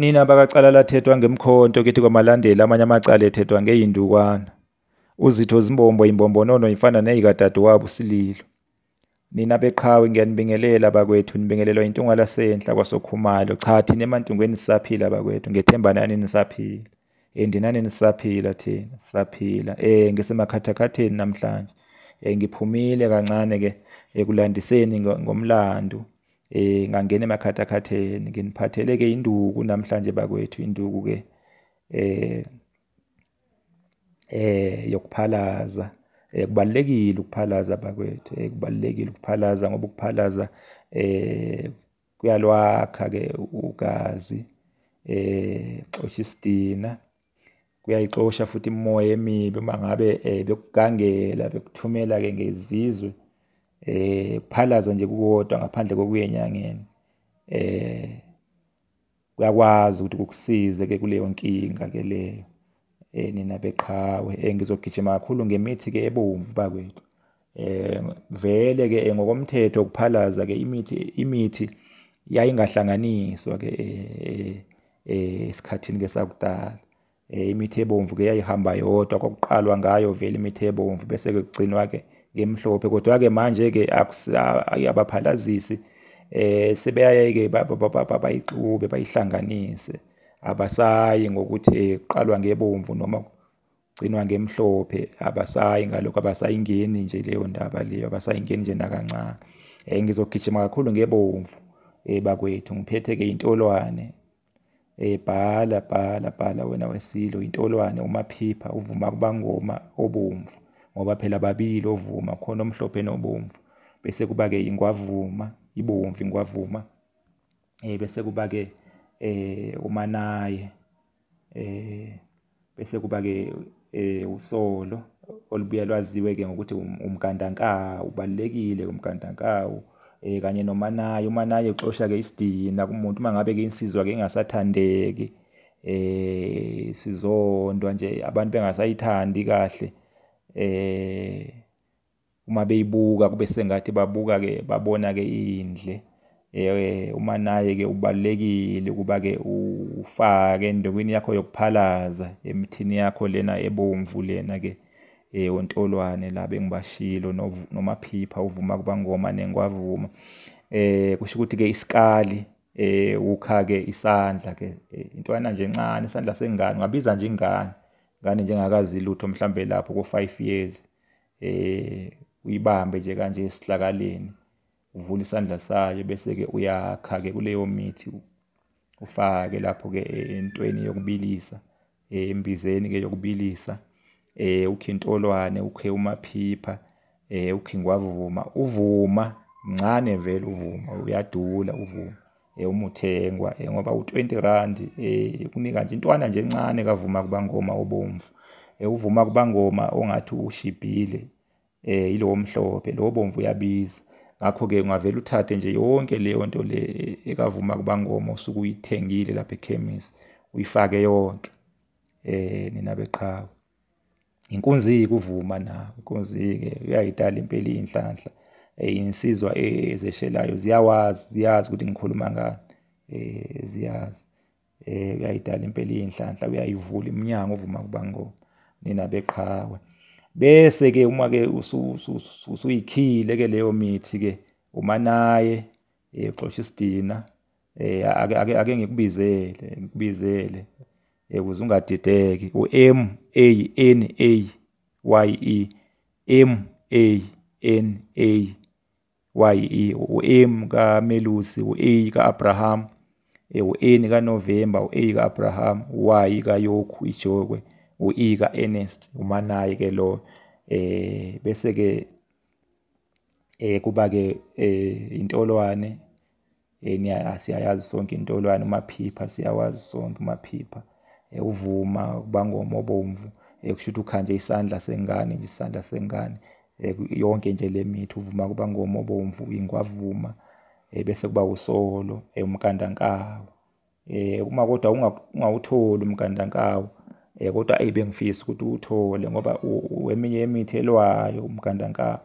Nina bakacala lathethwa ngemkhonto kithi kwamalandela amanye amacala ethethwa ngeyindukwana. Uzitho Zimbombo imbombonono ifana neyikadadewabo uSililo. Nina beqhawe ngiyanibingelela bakwethu, nibingelelwa intunga lasenhla kwaSokhumalo. Cha, thina emantungweni sisaphila bakwethu, ngethemba nani nisaphila. Ndinani nisaphila thina, sisaphila. Ngisemakhathakhatheni namhlanje. Ngiphumile kancane-ke ekulandiseni ngomlando. Ngangena emakhathakhatheni, nginiphathele-ke induku namhlanje bakwethu, induku-ke yokuphalaza. Kubalulekile ukuphalaza bakwethu, kubalulekile ukuphalaza ngoba ukuphalaza kuyalwakha-ke ugazi, xosha isidina, kuyayixosha futhi imimoya emibi uma ngabe bekugangela, bekuthumela-ke ngezizwe, ukuphalaza nje kukodwa ngaphandle kokuya enyangeni, kuyakwazi ukuthi kukusize-ke kuleyo nkinga-ke leyo. Nina beqhawe, ngizogijima kakhulu ngemithi-ke ebomvu bakwethu. Vele-ke ngokomthetho ukuphalaza-ke imithi yayingahlanganiswa-ke esikhathini-ke sakudala. Imithi ebomvu-ke yayihamba yodwa, kwakuqalwa ngayo vele imithi ebomvu bese-ke kugcinwa-ke ngemhlophe. Kodwa-ke manje-ke abaphalazisi sebeyaye-ke bayixube bayihlanganise. Abasayi ngokuthi kuqalwa ngebomvu noma kugcinwa ngemhlophe, abasayi ngalokho, abasayingeni nje leyo ndaba leyo, abasayingeni nje nakancane. Ngizogijima kakhulu ngebomvu bakwethu, ngiphethe-ke intolwane. Bhala wena weSilo, intolwane, umaphipha, uvuma kubangoma obomvu, ngoba phela babili ovuma, khona omhlophe nobomvu. Bese kuba-ke ingwavuma, ibomvu ingwavuma. Bese kuba-ke umanaye, bese kuba-ke usolo, olubuya lwaziwe-ke ngokuthi umgandankawu, ubalulekile umgandankawu, kanye nomanaye. Umanaye uxosha-ke isidina kumuntu uma ngabe-ke insizwa-ke ingasathandeki, sizondwa nje, abantu bengasayithandi kahle, uma beyibuka kube sengathi babuka-ke babona-ke indle. Umanaye-ke ubalulekile ukuba-ke ufake endukwini yakho yokuphalaza, emithini yakho lena ebomvu lena-ke ontolwane la bengibashilo, nomaphipha, uvuma kubangoma nengwavuma. Kusho ukuthi-ke isikali, ukha-ke isandla-ke, intwana nje encane, isandla sengane, ungabiza nje ingane njengakazi lutho mhlambe lapho ko-5 years. Uyibambe nje kanje esihlakaleni, uvule isandla sayo, bese-ke uyakha-ke kuleyo mithi, ufake lapho-ke entweni yokubilisa, embizeni-ke yokubilisa. Ukhe intolwane, ukhe umaphipha, ukhe ingwavuma. Uvuma mncane vele, uvuma uyadula uvuma, uma uthengwa ngoba u-R20, kunika nje intwana nje encane kavuma kubangoma obomvu. Uvuma kubangoma ongathi ushibhile, yilowo mhlophe, lowo bomvu uyabiza. Ngakho-ke ungavele uthathe nje yonke leyo nto le ekavuma kubangoma osuke uyithengile lapha ekhemisi, uyifake yonke, nina beqhawe. Inkunzi-ke uvuma nawo, inkunzi-ke uyayidala impela iy'nhlanhla. Insizwa ezeshelayo ziyazi ukuthi ngikhuluma ngani, ziyazi. Uyayidala impela iy'nhlanhla, uyayivula iminyango uvuma kubangoma, nina beqhawe. Bese-ke uma-ke usuyikhile-ke leyo mithi-ke, umanaye, uxosha isidina. Ake ngikubizele ukuze ungadideki. uMannaye, Mannaye, u-M kaMelusi, u-A ka-Abraham, u-N kaNovemba, u-A ka-Abraham, u-Y kaYokhu ijokwe, u-E ka-Ernest, umanaye-ke lo. Bese-ke kuba-ke intolwane, siyayazi sonke intolwane. Umaphipha siyawazi sonke umaphipha. Uvuma kubangoma obomvu, kusho ukuthi ukha nje isandla sengane, nje isandla sengane, yonke nje le mithi uvuma kubangoma obomvu, ingwavuma. Bese kuba usolo, umgandankawu. Uma kodwa ungawutholi umgandankawu, kodwa bengifisa ukuthi uwuthole ngoba eminye yemithi elwayo umgandankawu.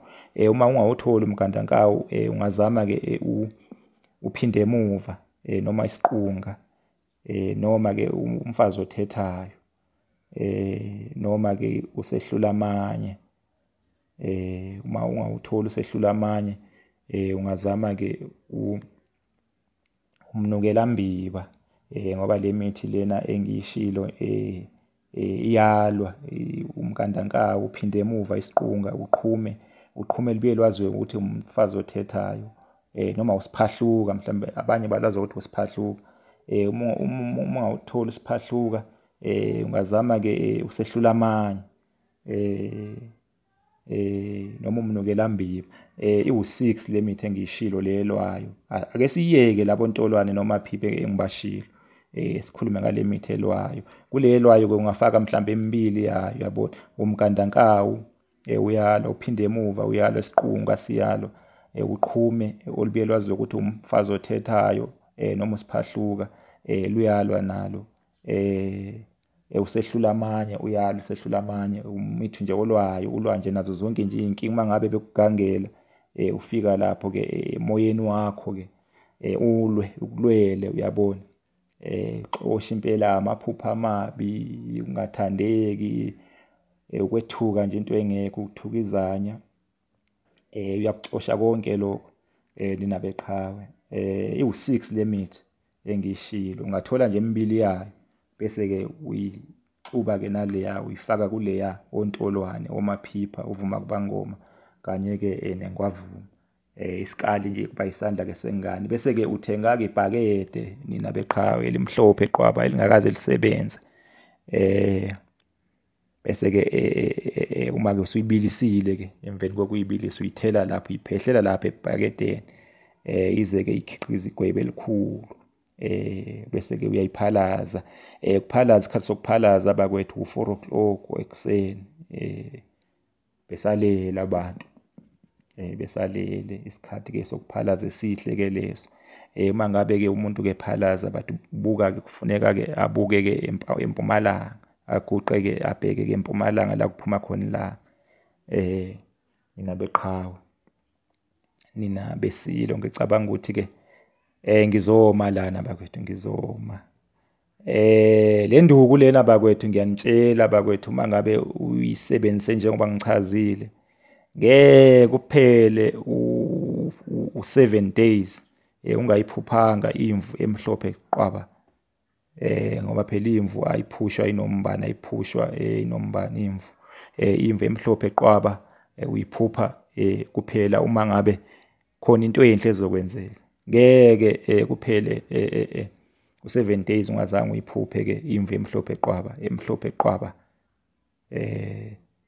Uma ungawutholi umgandankawu, ungazama-ke uphinde emuva, noma isiqunga, noma ke umfazi othethayo, noma ke usehlula amanye. Uma ungawutholi usehlula amanye, ungazama ke umnukela mbiba, ngoba le mithi lena engiyishilo iyalwa, umkandankawu uphinde emuva isiqunga, uqhume libuye lwaziwe ukuthi umfazi othethayo, noma usiphahluka, mhlawumbe abanye balwazi ukuthi usiphahluka. Uma ungawutholi isiphahluka, ungazama ke usehlula amanye, noma umnukela mbiba. Iwu-6 le mithi engiyishilo lelwayo. Ake siyeke labo ntolwane noma phiphe engibashilo, sikhulume ngale mithi elwayo. Kule elwayo ke ungafaka mhlawumbe emibili yayo, yabona. Umkandankawu uyalwa, uphinde emuva uyalwa, isiqunga siyalwa, uqhume olubuye lwaziwe ukuthi umfazi othethayo, noma usiphahluka, luyalwa nalo. Usehlula amanye uyalwa, usehlula amanye. Umithi nje olwayo, ulwa nje nazo zonke nje iy'nkinga. Uma ngabe bekugangela, ufika lapho ke emoyeni wakho ke ukulwele, uyabona. Xosha impela amaphupho amabi, ungathandeki, ukwethuka nje into engekho, ukuthukizanya, uyakuxosha konke lokho, ninabeqhawe. Iwu-6 le mithi engiyishilo. Ungathola nje emibili yayo, bese-ke uyixuba-ke naleya, uyifaka kuleya ontolwane, omaphipha, uvuma kubangoma, kanye-ke nengwavuma. Isikali nje kuba isandla-ke sengane. Bese-ke uthenga-ke ibhakede, nina beqhawe, elimhlophe qwaba, elingakaze lisebenze. Bese-ke uma-ke usuyibilisile-ke, emveni kokuyibilisa uyithela lapho, uyiphehlela lapho ebhakedeni, ize-ke ikhiqize igwebe elikhulu. Bese-ke uyayiphalaza. Ukuphalaza, isikhathi sokuphalaza bakwethu u-4 o'clock ekuseni. Besalela abantu, besalele. Isikhathi-ke sokuphalaza esihle-ke leso. Uma ngabe-ke umuntu-ke ephalaza, bathi buka-ke, kufuneka-ke abuke-ke empumalanga, aguqe-ke abheke-ke empumalanga la kuphuma khona ilanga. Nina beqhawe, nina besilo, ngicabanga ukuthi-ke ngizoma lana bakwethu, ngizoma. Le nduku lena bakwethu, ngiyanitshela bakwethu, uma ngabe uyisebenzise njengoba ngichazile, ngeke kuphele u7 days ungayiphuphanga imvu emhlophe qwaba. Ngoba phela imvu ayiphushwa inombani, ayiphushwa inombani imvu. Imvu emhlophe qwaba uyiphupha kuphela uma ngabe khona into enhle ezokwenzeka. Ngeke kuphele u7 days ungazange uyiphuphe-ke imvu emhlophe qwaba.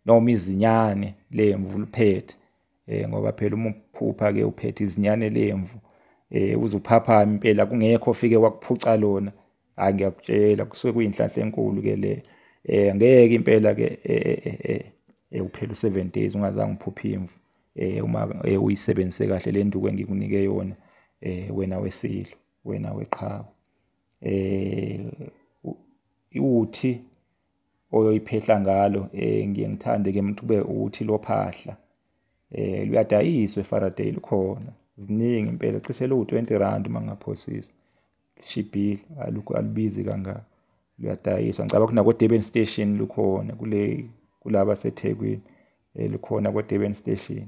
Noma izinyane lemvu liphethe, ngoba phela uma uphupha-ke uphethe izinyane lemvu, uzuphaphama impela, kungekho ofike wakuphuca lona. Hayi, ngiyakutshela, kusuke kuyinhlanhla enkulu-ke le. Ngeke impela-ke uphele u7 days ungazange uphuphe imvu, uma uyisebenzise kahle le nduku engikunike yona, wena wesilo, wena weqhawe. Uthi oyoyiphehla ngalo, ngiye ngithande-ke mthube uthi lophahla, luyadayiswa eFaraday, lukhona. Ziningi impela, cishe lu-R20 uma ngaphosisa. Lishibhile, alubizi kangaka, luyadayiswa. Ngicabanga ukuthi nako-Durban Station lukhona, kulaba seThekwini, lukhona ko-Durban Station.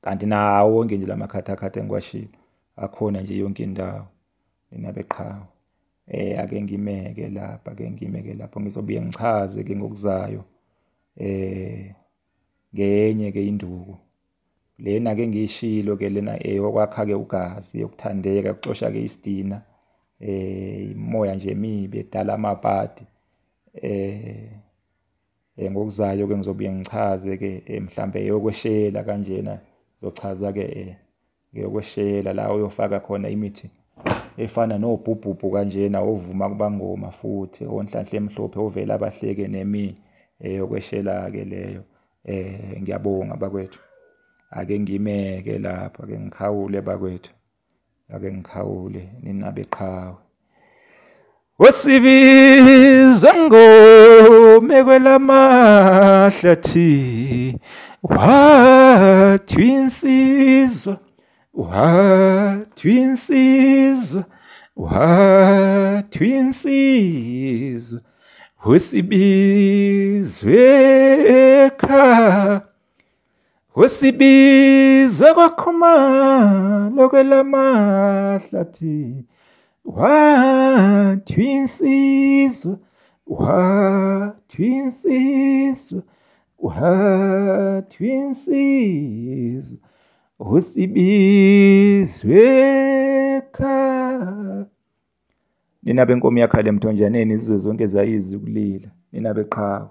Kanti nawo wonke nje lamakhathakhatha engiwashilo akhona nje yonke indawo, nina beqhawe. Ake ngimeke lapho, ngizobuye ngichaze-ke ngokuzayo ngenye-ke induku. Lena-ke ngiyishilo-ke lena yokwakha-ke ugazi, yokuthandeka, yokuxosha-ke isidina, imoya nje emibi edala amabhadi. Ngokuzayo-ke ngizobuye ngichaze-ke mhlambe yokweshela kanjena, ngizochaza-ke ngeyokweshela la uyofaka khona imithi efana nobhubhubhu kanjena, ovuma kubangoma futhi, onhlanhla emhlophe, ovela abahleke nemi, yokweshela-ke leyo. Ngiyabonga bakwethu. Ake ngimeke lapha, ake ngikhawule bakwethu, ake ngikhawule, nina beqhawe. Osibizwe ngome kwelamahlathi, wathi insizwa, wathi insizwa, wathi insizwa usibizwe ekhaya usibizwe kwakhomalo kwelamahlathi wathi insizwa wathi insizwa wathi insizwa usibizwe ekhaya. Nina benkomo yakhala emthonjaneni izizwe zonke zayizwa ukulila, nina beqhawe.